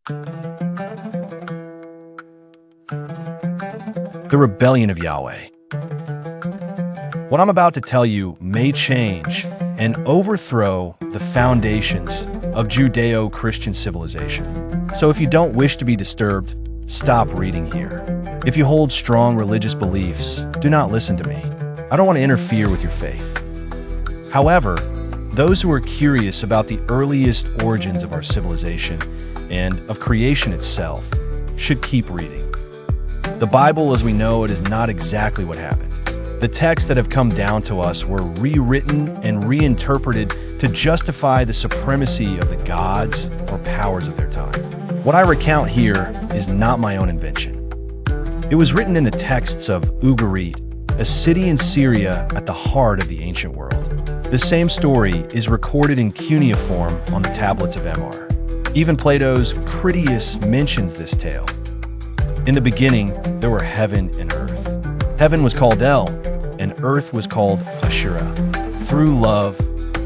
The rebellion of Yahweh. What I'm about to tell you may change and overthrow the foundations of Judeo-Christian civilization. So if you don't wish to be disturbed, stop reading here. If you hold strong religious beliefs, do not listen to me. I don't want to interfere with your faith. However, those who are curious about the earliest origins of our civilization and of creation itself should keep reading. The Bible as we know it is not exactly what happened. The texts that have come down to us were rewritten and reinterpreted to justify the supremacy of the gods or powers of their time. What I recount here is not my own invention. It was written in the texts of Ugarit, a city in Syria at the heart of the ancient world. The same story is recorded in cuneiform on the tablets of Emar. Even Plato's Critias mentions this tale. In the beginning, there were heaven and earth. Heaven was called El, and earth was called Asherah. Through love,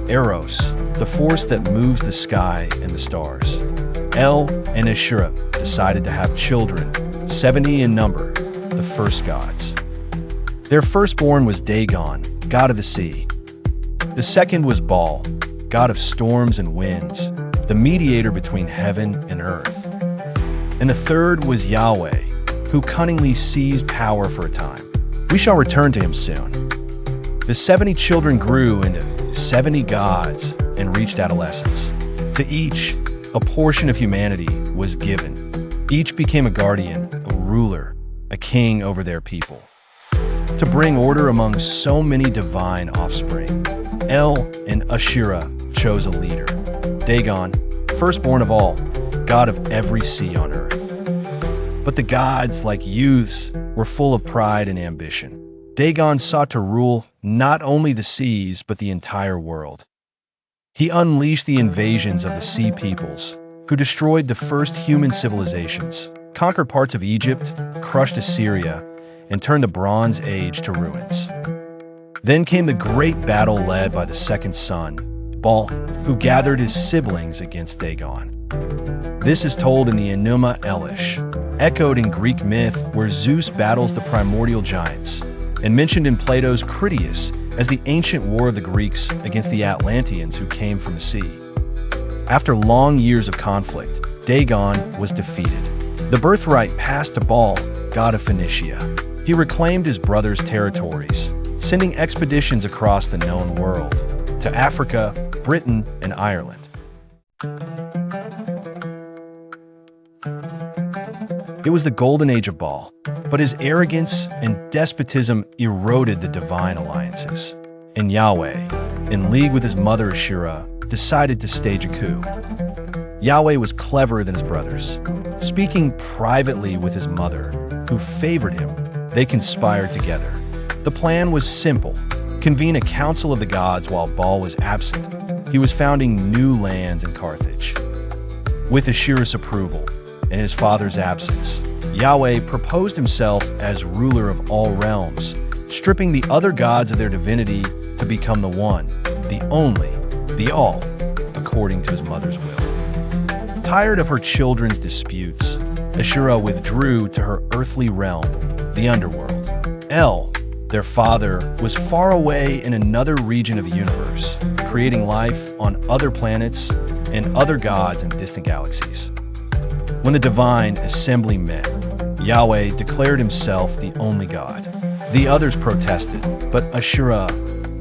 Eros, the force that moves the sky and the stars. El and Asherah decided to have children, 70 in number, the first gods. Their firstborn was Dagon, god of the sea. The second was Baal, god of storms and winds, the mediator between heaven and earth. And the third was Yahweh, who cunningly seized power for a time. We shall return to him soon. The 70 children grew into 70 gods and reached adolescence. To each, a portion of humanity was given. Each became a guardian, a ruler, a king over their people. To bring order among so many divine offspring, El and Asherah chose a leader. Dagon, firstborn of all, god of every sea on earth. But the gods, like youths, were full of pride and ambition. Dagon sought to rule not only the seas, but the entire world. He unleashed the invasions of the sea peoples, who destroyed the first human civilizations, conquered parts of Egypt, crushed Assyria, and turned the Bronze Age to ruins. Then came the great battle led by the second son, Baal, who gathered his siblings against Dagon. This is told in the Enuma Elish, echoed in Greek myth where Zeus battles the primordial giants, and mentioned in Plato's Critias as the ancient war of the Greeks against the Atlanteans who came from the sea. After long years of conflict, Dagon was defeated. The birthright passed to Baal, god of Phoenicia. He reclaimed his brother's territories, sending expeditions across the known world, to Africa, Britain, and Ireland. It was the golden age of Baal, but his arrogance and despotism eroded the divine alliances. And Yahweh, in league with his mother Asherah, decided to stage a coup. Yahweh was cleverer than his brothers. Speaking privately with his mother, who favored him, they conspired together. The plan was simple: convene a council of the gods while Baal was absent. He was founding new lands in Carthage. With Asherah's approval and his father's absence, Yahweh proposed himself as ruler of all realms, stripping the other gods of their divinity to become the one, the only, the all, according to his mother's will. Tired of her children's disputes, Asherah withdrew to her earthly realm, the underworld. El, their father, was far away in another region of the universe, creating life on other planets and other gods in distant galaxies. When the divine assembly met, Yahweh declared himself the only God. The others protested, but Asherah,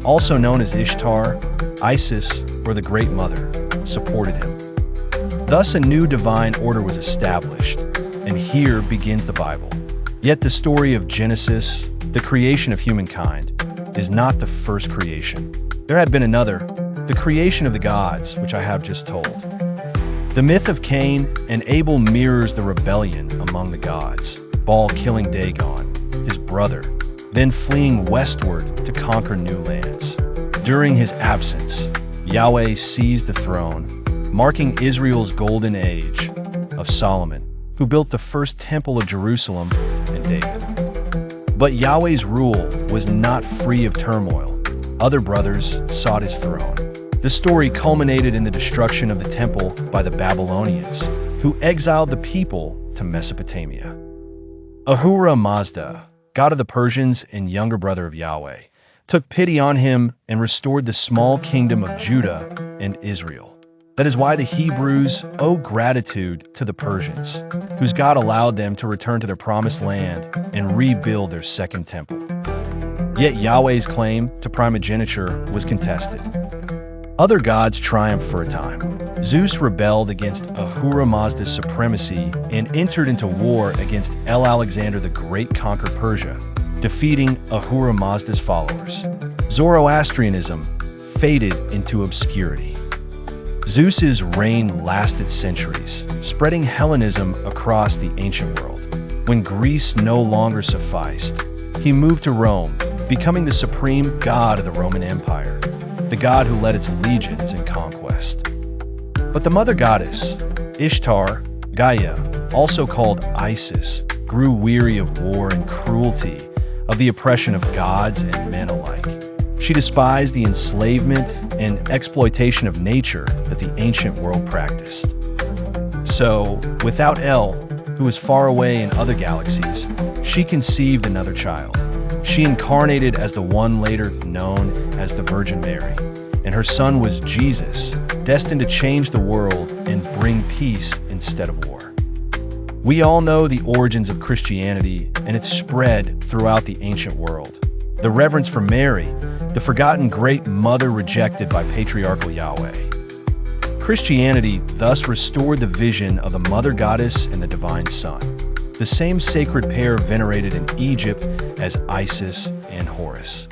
also known as Ishtar, Isis, or the Great Mother, supported him. Thus a new divine order was established, and here begins the Bible. Yet the story of Genesis, the creation of humankind, is not the first creation. There had been another, the creation of the gods, which I have just told. The myth of Cain and Abel mirrors the rebellion among the gods, Baal killing Dagon, his brother, then fleeing westward to conquer new lands. During his absence, Yahweh seized the throne, marking Israel's golden age of Solomon, who built the first temple of Jerusalem, and David. But Yahweh's rule was not free of turmoil. Other brothers sought his throne. The story culminated in the destruction of the temple by the Babylonians, who exiled the people to Mesopotamia. Ahura Mazda, god of the Persians and younger brother of Yahweh, took pity on him and restored the small kingdom of Judah and Israel. That is why the Hebrews owe gratitude to the Persians, whose God allowed them to return to their promised land and rebuild their second temple. Yet Yahweh's claim to primogeniture was contested. Other gods triumphed for a time. Zeus rebelled against Ahura Mazda's supremacy and entered into war against Alexander the Great conquered Persia, defeating Ahura Mazda's followers. Zoroastrianism faded into obscurity. Zeus's reign lasted centuries, spreading Hellenism across the ancient world. When Greece no longer sufficed, he moved to Rome, becoming the supreme god of the Roman Empire, the god who led its legions in conquest. But the mother goddess, Ishtar, Gaia, also called Isis, grew weary of war and cruelty, of the oppression of gods and men alike. She despised the enslavement and exploitation of nature that the ancient world practiced. So, without El, who was far away in other galaxies, she conceived another child. She incarnated as the one later known as the Virgin Mary, and her son was Jesus, destined to change the world and bring peace instead of war. We all know the origins of Christianity and its spread throughout the ancient world. The reverence for Mary, the forgotten great mother rejected by patriarchal Yahweh. Christianity thus restored the vision of the mother goddess and the divine son, the same sacred pair venerated in Egypt as Isis and Horus.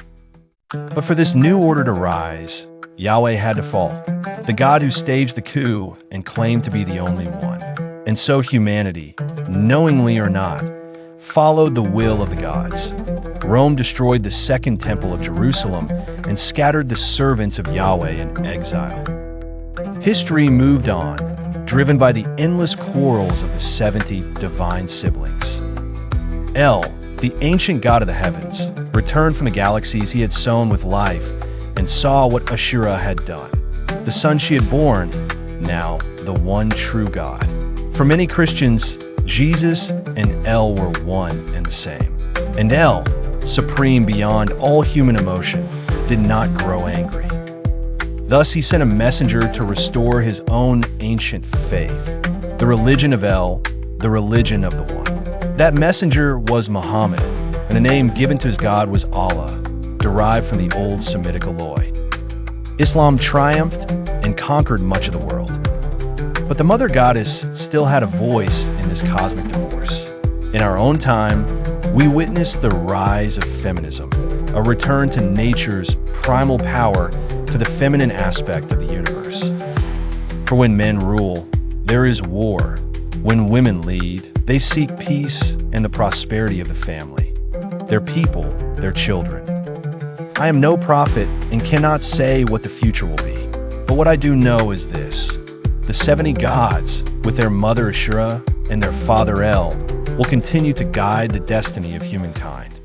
But for this new order to rise, Yahweh had to fall, the God who staged the coup and claimed to be the only one. And so humanity, knowingly or not, followed the will of the gods. Rome destroyed the second temple of Jerusalem and scattered the servants of Yahweh in exile. History moved on, driven by the endless quarrels of the 70 divine siblings. El, the ancient god of the heavens, returned from the galaxies he had sown with life and saw what Asherah had done. The son she had born, now the one true God. For many Christians, Jesus and El were one and the same. And El, supreme beyond all human emotion, did not grow angry. Thus he sent a messenger to restore his own ancient faith, the religion of El, the religion of the One. That messenger was Muhammad, and the name given to his God was Allah, derived from the old Semitic Eloi. Islam triumphed and conquered much of the world. But the mother goddess still had a voice in this cosmic divorce. In our own time, we witness the rise of feminism, a return to nature's primal power to the feminine aspect of the universe. For when men rule, there is war. When women lead, they seek peace and the prosperity of the family, their people, their children. I am no prophet and cannot say what the future will be, but what I do know is this. The 70 gods, with their mother Asherah and their father El, will continue to guide the destiny of humankind.